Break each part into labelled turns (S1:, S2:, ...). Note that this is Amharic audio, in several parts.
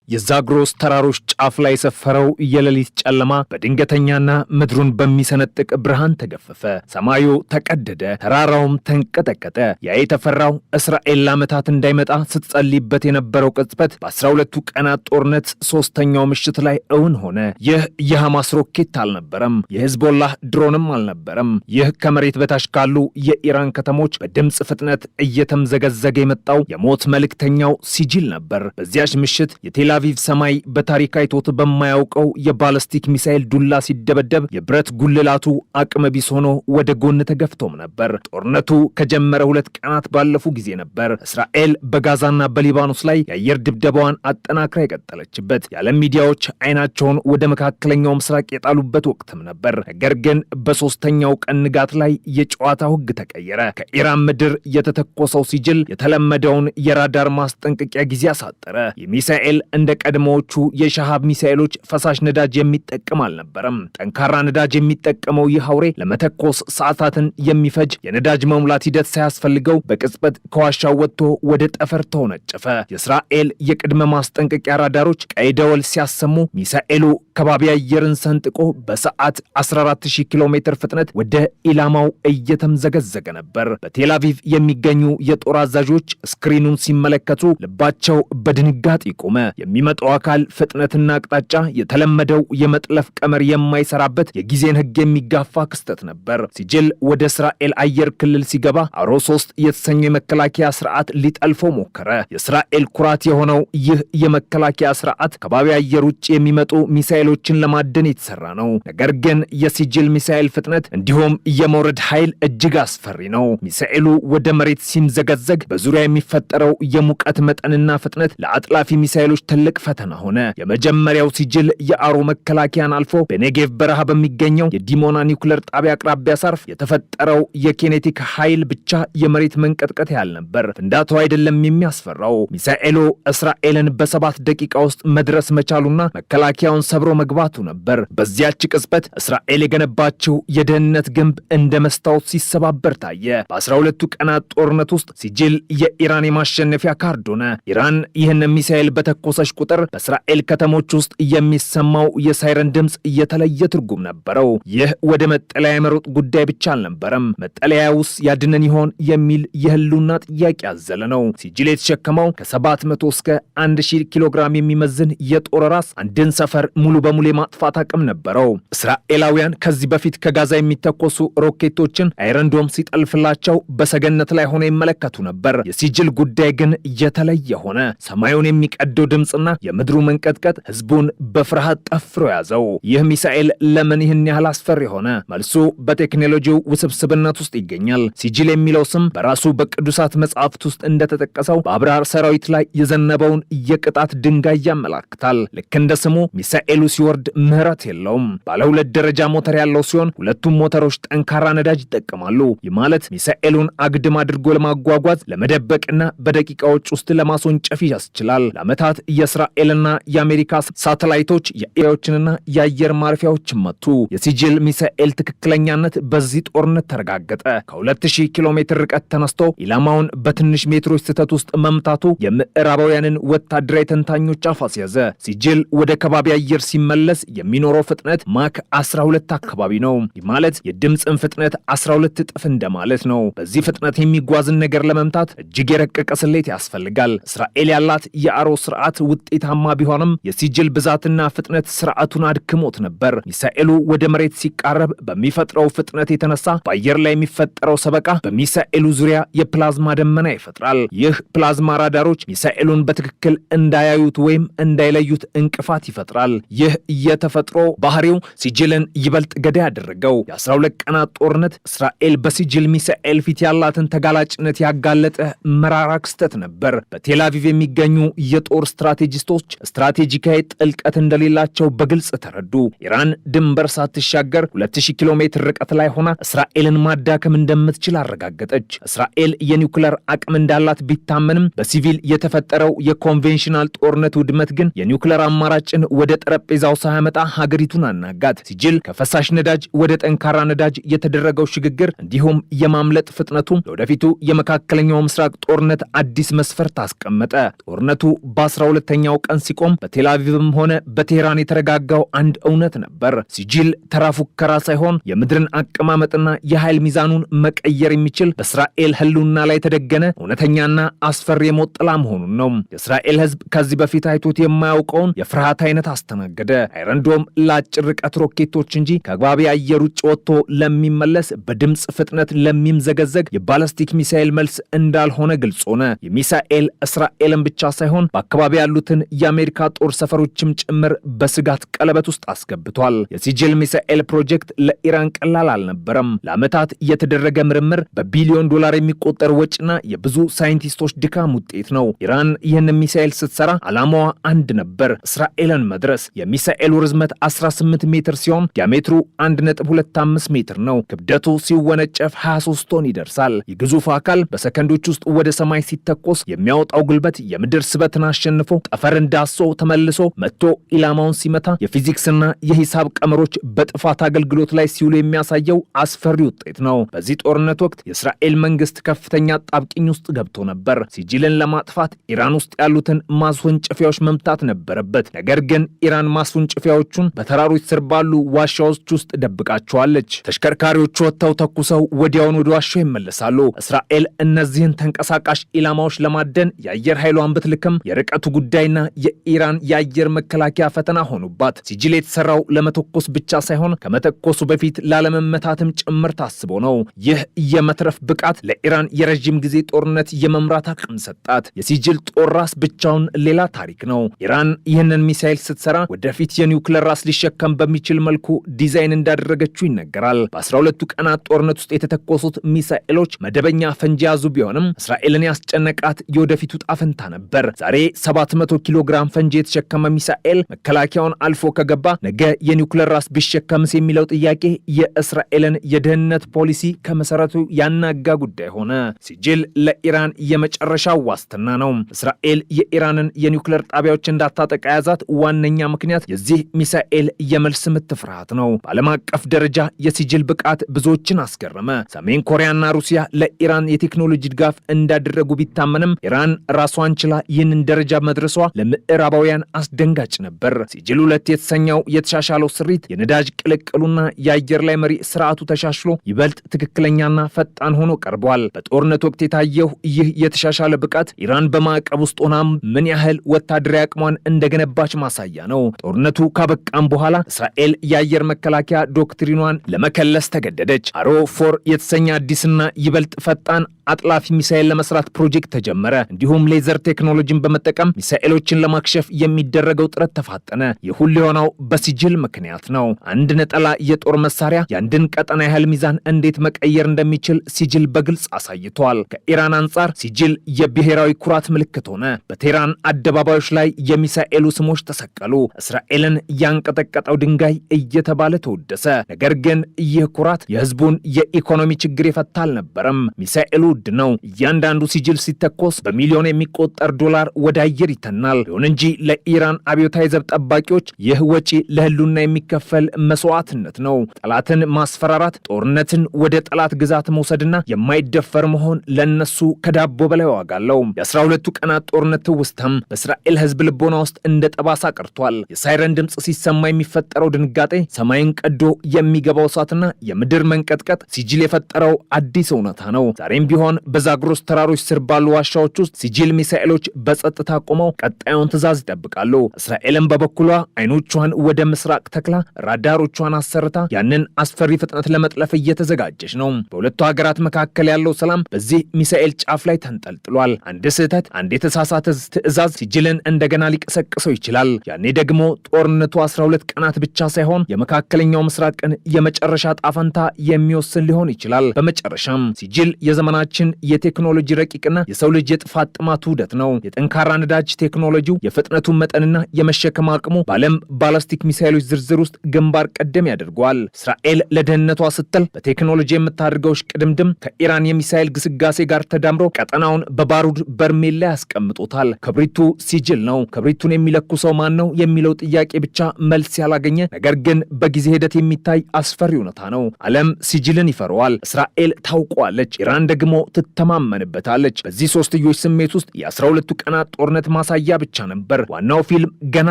S1: የዛግሮስ ተራሮች ጫፍ ላይ የሰፈረው የሌሊት ጨለማ በድንገተኛና ምድሩን በሚሰነጥቅ ብርሃን ተገፈፈ። ሰማዩ ተቀደደ፣ ተራራውም ተንቀጠቀጠ። ያ የተፈራው እስራኤል ለዓመታት እንዳይመጣ ስትጸልይበት የነበረው ቅጽበት በ12ቱ ቀናት ጦርነት ሶስተኛው ምሽት ላይ እውን ሆነ። ይህ የሐማስ ሮኬት አልነበረም፣ የሂዝቦላህ ድሮንም አልነበረም። ይህ ከመሬት በታች ካሉ የኢራን ከተሞች በድምፅ ፍጥነት እየተምዘገዘገ የመጣው የሞት መልእክተኛው ሲጅል ነበር። በዚያች ምሽት የቴል አቪቭ ሰማይ በታሪክ አይቶት በማያውቀው የባለስቲክ ሚሳኤል ዱላ ሲደበደብ የብረት ጉልላቱ አቅመ ቢስ ሆኖ ወደ ጎን ተገፍቶም ነበር። ጦርነቱ ከጀመረ 2 ቀናት ባለፉ ጊዜ ነበር እስራኤል በጋዛና በሊባኖስ ላይ የአየር ድብደባዋን አጠናክራ የቀጠለችበት። የዓለም ሚዲያዎች አይናቸውን ወደ መካከለኛው ምስራቅ የጣሉበት ወቅትም ነበር። ነገር ግን በሶስተኛው ቀን ንጋት ላይ የጨዋታው ሕግ ተቀየረ። ከኢራን ምድር የተተኮሰው ሲጅል የተለመደውን የራዳር ማስጠንቀቂያ ጊዜ አሳጠረ። የሚሳኤል እንደ ቀድሞዎቹ የሻሃብ ሚሳኤሎች ፈሳሽ ነዳጅ የሚጠቀም አልነበረም። ጠንካራ ነዳጅ የሚጠቀመው ይህ አውሬ ለመተኮስ ሰዓታትን የሚፈጅ የነዳጅ መሙላት ሂደት ሳያስፈልገው በቅጽበት ከዋሻው ወጥቶ ወደ ጠፈር ተወነጨፈ። የእስራኤል የቅድመ ማስጠንቀቂያ ራዳሮች ቀይ ደወል ሲያሰሙ ሚሳኤሉ ከባቢ አየርን ሰንጥቆ በሰዓት 14000 ኪሎ ሜትር ፍጥነት ወደ ኢላማው እየተምዘገዘገ ነበር። በቴል አቪቭ የሚገኙ የጦር አዛዦች ስክሪኑን ሲመለከቱ ልባቸው በድንጋጤ ቆመ። የሚመጣው አካል ፍጥነትና አቅጣጫ የተለመደው የመጥለፍ ቀመር የማይሰራበት የጊዜን ሕግ የሚጋፋ ክስተት ነበር። ሲጅል ወደ እስራኤል አየር ክልል ሲገባ አሮ 3 የተሰኘው የመከላከያ ስርዓት ሊጠልፈው ሞከረ። የእስራኤል ኩራት የሆነው ይህ የመከላከያ ስርዓት ከባቢ አየር ውጭ የሚመጡ ሚሳኤሎችን ለማደን የተሰራ ነው። ነገር ግን የሲጅል ሚሳኤል ፍጥነት እንዲሁም የመውረድ ኃይል እጅግ አስፈሪ ነው። ሚሳኤሉ ወደ መሬት ሲምዘገዘግ በዙሪያ የሚፈጠረው የሙቀት መጠንና ፍጥነት ለአጥላፊ ሚሳኤሎች ትልቅ ፈተና ሆነ። የመጀመሪያው ሲጅል የአሮ መከላከያን አልፎ በኔጌቭ በረሃ በሚገኘው የዲሞና ኒውክሌር ጣቢያ አቅራቢያ ሳርፍ የተፈጠረው የኬኔቲክ ኃይል ብቻ የመሬት መንቀጥቀጥ ያህል ነበር። ፍንዳታው አይደለም የሚያስፈራው፣ ሚሳኤሉ እስራኤልን በ7 ደቂቃ ውስጥ መድረስ መቻሉና መከላከያውን ሰብሮ መግባቱ ነበር። በዚያች ቅጽበት እስራኤል የገነባችው የደህንነት ግንብ እንደ መስታወት ሲሰባበር ታየ። በ12ቱ ቀናት ጦርነት ውስጥ ሲጅል የኢራን የማሸነፊያ ካርድ ሆነ። ኢራን ይህን ሚሳኤል በተኮሰች ቁጥር በእስራኤል ከተሞች ውስጥ የሚሰማው የሳይረን ድምፅ የተለየ ትርጉም ነበረው። ይህ ወደ መጠለያ የመሮጥ ጉዳይ ብቻ አልነበረም። መጠለያ ውስጥ ያድነን ይሆን የሚል የህልውና ጥያቄ ያዘለ ነው። ሲጅል የተሸከመው ከ700 እስከ 1000 ኪሎ ግራም የሚመዝን የጦር ራስ አንድን ሰፈር ሙሉ በሙሉ የማጥፋት አቅም ነበረው። እስራኤላውያን ከዚህ በፊት ከጋዛ የሚተኮሱ ሮኬቶችን አይረንዶም ሲጠልፍላቸው በሰገነት ላይ ሆነ ይመለከቱ ነበር። የሲጅል ጉዳይ ግን የተለየ ሆነ። ሰማዩን የሚቀደው ድምፅና የምድሩ መንቀጥቀጥ ህዝቡን በፍርሃት ጠፍሮ ያዘው። ይህ ሚሳኤል ለምን ይህን ያህል አስፈሪ ሆነ? መልሱ በቴክኖሎጂው ውስብስብነት ውስጥ ይገኛል። ሲጅል የሚለው ስም በራሱ በቅዱሳት መጽሐፍት ውስጥ እንደተጠቀሰው በአብራር ሰራዊት ላይ የዘነበውን የቅጣት ድንጋይ ያመላክታል። ልክ እንደ ስሙ ሚሳኤሉ ሲወርድ ምህረት የለውም። ባለ 2 ደረጃ ሞተር ያለው ሲሆን ሁለቱም ሞተሮች ጠንካራ ነዳጅ ይጠቀማሉ። ይህ ማለት ሚሳኤሉን አግድም አድርጎ ለማጓጓዝ ለመደበቅና በደቂቃዎች ውስጥ ለማስወንጨፍ ያስችላል። ለዓመታት የእስራኤልና የአሜሪካ ሳተላይቶች የኢራኖችንና የአየር ማረፊያዎችን መቱ። የሲጅል ሚሳኤል ትክክለኛነት በዚህ ጦርነት ተረጋገጠ። ከ2000 ኪሎ ሜትር ርቀት ተነስቶ ኢላማውን በትንሽ ሜትሮች ስህተት ውስጥ መምታቱ የምዕራባውያንን ወታደራዊ ተንታኞች አፍ አስያዘ። ሲጅል ወደ ከባቢ አየር ሲመለስ የሚኖረው ፍጥነት ማክ 12 አካባቢ ነው። ይህ ማለት የድምፅን ፍጥነት 12 እጥፍ እንደማለት ነው። በዚህ ፍጥነት የሚጓዝን ነገር ለመምታት እጅግ የረቀቀ ስሌት ያስፈልጋል። እስራኤል ያላት የአሮ ስርዓት ውጤታማ ቢሆንም የሲጅል ብዛትና ፍጥነት ስርዓቱን አድክሞት ነበር። ሚሳኤሉ ወደ መሬት ሲቃረብ በሚፈጥረው ፍጥነት የተነሳ በአየር ላይ የሚፈጠረው ሰበቃ በሚሳኤሉ ዙሪያ የፕላዝማ ደመና ይፈጥራል። ይህ ፕላዝማ ራዳሮች ሚሳኤሉን በትክክል እንዳያዩት ወይም እንዳይለዩት እንቅፋት ይፈጥራል። ይህ የተፈጥሮ ባህሪው ሲጅልን ይበልጥ ገዳይ ያደረገው። የ12 ቀናት ጦርነት እስራኤል በሲጅል ሚሳኤል ፊት ያላትን ተጋላጭነት ያጋለጠ መራራ ክስተት ነበር። በቴል አቪቭ የሚገኙ የጦር ስትራቴጂስቶች ስትራቴጂካዊ ጥልቀት እንደሌላቸው በግልጽ ተረዱ። ኢራን ድንበር ሳትሻገር 2000 ኪሎ ሜትር ርቀት ላይ ሆና እስራኤልን ማዳከም እንደምትችል አረጋገጠች። እስራኤል የኒውክሌር አቅም እንዳላት ቢታመንም በሲቪል የተፈጠረው የኮንቬንሽናል ጦርነት ውድመት ግን የኒውክሌር አማራጭን ወደ ጠረጴዛው ሳያመጣ ሀገሪቱን አናጋት። ሲጅል ከፈሳሽ ነዳጅ ወደ ጠንካራ ነዳጅ የተደረገው ሽግግር እንዲሁም የማምለጥ ፍጥነቱ ለወደፊቱ የመካከለኛው ምስራቅ ጦርነት አዲስ መስፈርት አስቀመጠ። ጦርነቱ በ12 ሰባኛው ቀን ሲቆም በቴልአቪቭም ሆነ በቴህራን የተረጋጋው አንድ እውነት ነበር። ሲጅል ተራ ፉከራ ሳይሆን የምድርን አቀማመጥና የኃይል ሚዛኑን መቀየር የሚችል በእስራኤል ህልውና ላይ የተደገነ እውነተኛና አስፈሪ የሞት ጥላ መሆኑን ነው። የእስራኤል ህዝብ ከዚህ በፊት አይቶት የማያውቀውን የፍርሃት አይነት አስተናገደ። አይረንዶም ለአጭር ርቀት ሮኬቶች እንጂ ከግባቢ አየር ውጭ ወጥቶ ለሚመለስ በድምፅ ፍጥነት ለሚምዘገዘግ የባላስቲክ ሚሳኤል መልስ እንዳልሆነ ግልጽ ሆነ። የሚሳኤል እስራኤልን ብቻ ሳይሆን በአካባቢ ያሉትን የአሜሪካ ጦር ሰፈሮችም ጭምር በስጋት ቀለበት ውስጥ አስገብቷል። የሲጅል ሚሳኤል ፕሮጀክት ለኢራን ቀላል አልነበረም። ለዓመታት የተደረገ ምርምር በቢሊዮን ዶላር የሚቆጠር ወጪና የብዙ ሳይንቲስቶች ድካም ውጤት ነው። ኢራን ይህን ሚሳኤል ስትሰራ ዓላማዋ አንድ ነበር፣ እስራኤልን መድረስ። የሚሳኤሉ ርዝመት 18 ሜትር ሲሆን ዲያሜትሩ 1.25 ሜትር ነው። ክብደቱ ሲወነጨፍ 23 ቶን ይደርሳል። የግዙፍ አካል በሰከንዶች ውስጥ ወደ ሰማይ ሲተኮስ የሚያወጣው ጉልበት የምድር ስበትን አሸንፎ ጠፈርን ዳሶ ተመልሶ መጥቶ ኢላማውን ሲመታ የፊዚክስና የሂሳብ ቀመሮች በጥፋት አገልግሎት ላይ ሲውሉ የሚያሳየው አስፈሪ ውጤት ነው። በዚህ ጦርነት ወቅት የእስራኤል መንግስት ከፍተኛ ጣብቂኝ ውስጥ ገብቶ ነበር። ሲጅልን ለማጥፋት ኢራን ውስጥ ያሉትን ማስወንጨፊያዎች መምታት ነበረበት። ነገር ግን ኢራን ማስወንጨፊያዎቹን በተራሮች ስር ባሉ ዋሻዎች ውስጥ ደብቃቸዋለች። ተሽከርካሪዎቹ ወጥተው ተኩሰው ወዲያውን ወደ ዋሻው ይመለሳሉ። እስራኤል እነዚህን ተንቀሳቃሽ ኢላማዎች ለማደን የአየር ኃይሏን ብትልክም የርቀቱ ጉዳይና የኢራን የአየር መከላከያ ፈተና ሆኑባት። ሲጅል የተሰራው ለመተኮስ ብቻ ሳይሆን ከመተኮሱ በፊት ላለመመታትም ጭምር ታስቦ ነው። ይህ የመትረፍ ብቃት ለኢራን የረጅም ጊዜ ጦርነት የመምራት አቅም ሰጣት። የሲጅል ጦር ራስ ብቻውን ሌላ ታሪክ ነው። ኢራን ይህንን ሚሳኤል ስትሰራ ወደፊት የኒውክሌር ራስ ሊሸከም በሚችል መልኩ ዲዛይን እንዳደረገችው ይነገራል። በ12ቱ ቀናት ጦርነት ውስጥ የተተኮሱት ሚሳኤሎች መደበኛ ፈንጂ ያዙ ቢሆንም እስራኤልን ያስጨነቃት የወደፊቱ ጣፈንታ ነበር። ዛሬ 700 ኪሎ ግራም ፈንጂ የተሸከመ ሚሳኤል መከላከያውን አልፎ ከገባ ነገ የኒውክሌር ራስ ቢሸከምስ የሚለው ጥያቄ የእስራኤልን የደህንነት ፖሊሲ ከመሰረቱ ያናጋ ጉዳይ ሆነ። ሲጅል ለኢራን የመጨረሻው ዋስትና ነው። እስራኤል የኢራንን የኒውክሌር ጣቢያዎች እንዳታጠቃ ያዛት ዋነኛ ምክንያት የዚህ ሚሳኤል የመልስ ምት ፍርሃት ነው። በዓለም አቀፍ ደረጃ የሲጅል ብቃት ብዙዎችን አስገረመ። ሰሜን ኮሪያና ሩሲያ ለኢራን የቴክኖሎጂ ድጋፍ እንዳደረጉ ቢታመንም ኢራን ራሷን ችላ ይህንን ደረጃ መድረሷ ለምዕራባውያን አስደንጋጭ ነበር። ሲጅል 2 የተሰኘው የተሻሻለው ስሪት የነዳጅ ቅልቅሉና የአየር ላይ መሪ ስርዓቱ ተሻሽሎ ይበልጥ ትክክለኛና ፈጣን ሆኖ ቀርቧል። በጦርነት ወቅት የታየው ይህ የተሻሻለ ብቃት ኢራን በማዕቀብ ውስጥ ሆና ምን ያህል ወታደራዊ አቅሟን እንደገነባች ማሳያ ነው። ጦርነቱ ካበቃም በኋላ እስራኤል የአየር መከላከያ ዶክትሪኗን ለመከለስ ተገደደች። አሮ 4 የተሰኘ አዲስና ይበልጥ ፈጣን አጥላፊ ሚሳኤል ለመስራት ፕሮጀክት ተጀመረ። እንዲሁም ሌዘር ቴክኖሎጂን በመጠቀም ሚሳኤሎችን ለማክሸፍ የሚደረገው ጥረት ተፋጠነ። ይህ ሁሉ የሆነው በሲጅል ምክንያት ነው። አንድ ነጠላ የጦር መሳሪያ የአንድን ቀጠና ያህል ሚዛን እንዴት መቀየር እንደሚችል ሲጅል በግልጽ አሳይቷል። ከኢራን አንጻር ሲጅል የብሔራዊ ኩራት ምልክት ሆነ። በቴህራን አደባባዮች ላይ የሚሳኤሉ ስሞች ተሰቀሉ። እስራኤልን ያንቀጠቀጠው ድንጋይ እየተባለ ተወደሰ። ነገር ግን ይህ ኩራት የህዝቡን የኢኮኖሚ ችግር የፈታ አልነበረም። ሚሳኤሉ ውድ ነው። እያንዳንዱ ሲጅል ሲተኮስ በሚሊዮን የሚቆጠር ዶላር ወደ አየር ይተናል። ይሁን እንጂ ለኢራን አብዮታዊ ዘብ ጠባቂዎች ይህ ወጪ ለህሉና የሚከፈል መስዋዕትነት ነው። ጠላትን ማስፈራራት፣ ጦርነትን ወደ ጠላት ግዛት መውሰድና የማይደፈር መሆን ለነሱ ከዳቦ በላይ ዋጋ አለው። የ12ቱ ቀናት ጦርነት ትውስታም በእስራኤል ህዝብ ልቦና ውስጥ እንደ ጠባሳ ቀርቷል። የሳይረን ድምፅ ሲሰማ የሚፈጠረው ድንጋጤ፣ ሰማይን ቀዶ የሚገባው እሳትና የምድር መንቀጥቀጥ ሲጅል የፈጠረው አዲስ እውነታ ነው። ዛሬም ቢሆን በዛግሮስ ተራሮች ስር ባሉ ዋሻዎች ውስጥ ሲጅል ሚሳኤሎች በጸጥታ ቆመው ቀጣዩን ትዕዛዝ ይጠብቃሉ። እስራኤልም በበኩሏ አይኖቿን ወደ ምስራቅ ተክላ ራዳሮቿን አሰርታ ያንን አስፈሪ ፍጥነት ለመጥለፍ እየተዘጋጀች ነው። በሁለቱ ሀገራት መካከል ያለው ሰላም በዚህ ሚሳኤል ጫፍ ላይ ተንጠልጥሏል። አንድ ስህተት፣ አንድ የተሳሳተ ትዕዛዝ ሲጅልን እንደገና ሊቀሰቅሰው ይችላል። ያኔ ደግሞ ጦርነቱ 12 ቀናት ብቻ ሳይሆን የመካከለኛው ምስራቅን የመጨረሻ ጣፈንታ የሚወስን ሊሆን ይችላል። በመጨረሻም ሲጅል የዘመናችን የቴክኖሎጂ ረቂቅና የሰው ልጅ የጥፋት ጥማቱ ውህደት ነው። የጠንካራ ነዳጅ ቴክኖሎጂው የፍጥነቱን መጠንና የመሸከም አቅሙ በዓለም ባላስቲክ ሚሳኤሎች ዝርዝር ውስጥ ግንባር ቀደም ያደርገዋል። እስራኤል ለደህንነቷ ስትል በቴክኖሎጂ የምታደርገው ሽቅድምድም ከኢራን የሚሳኤል ግስጋሴ ጋር ተዳምሮ ቀጠናውን በባሩድ በርሜል ላይ ያስቀምጦታል። ክብሪቱ ሲጅል ነው። ክብሪቱን የሚለኩሰው ማን ነው የሚለው ጥያቄ ብቻ መልስ ያላገኘ፣ ነገር ግን በጊዜ ሂደት የሚታይ አስፈሪ እውነታ ነው። ዓለም ሲጅልን ይፈረዋል። እስራኤል ታውቋለች። ኢራን ደግሞ ትተማመንበታለች። በዚህ ሶስትዮሽ ስሜት ውስጥ የ12ቱ ቀናት ጦርነት ማሳያ ማሳያ ብቻ ነበር። ዋናው ፊልም ገና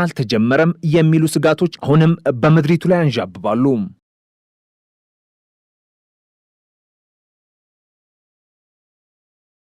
S1: አልተጀመረም የሚሉ ስጋቶች አሁንም በምድሪቱ ላይ አንዣብባሉ።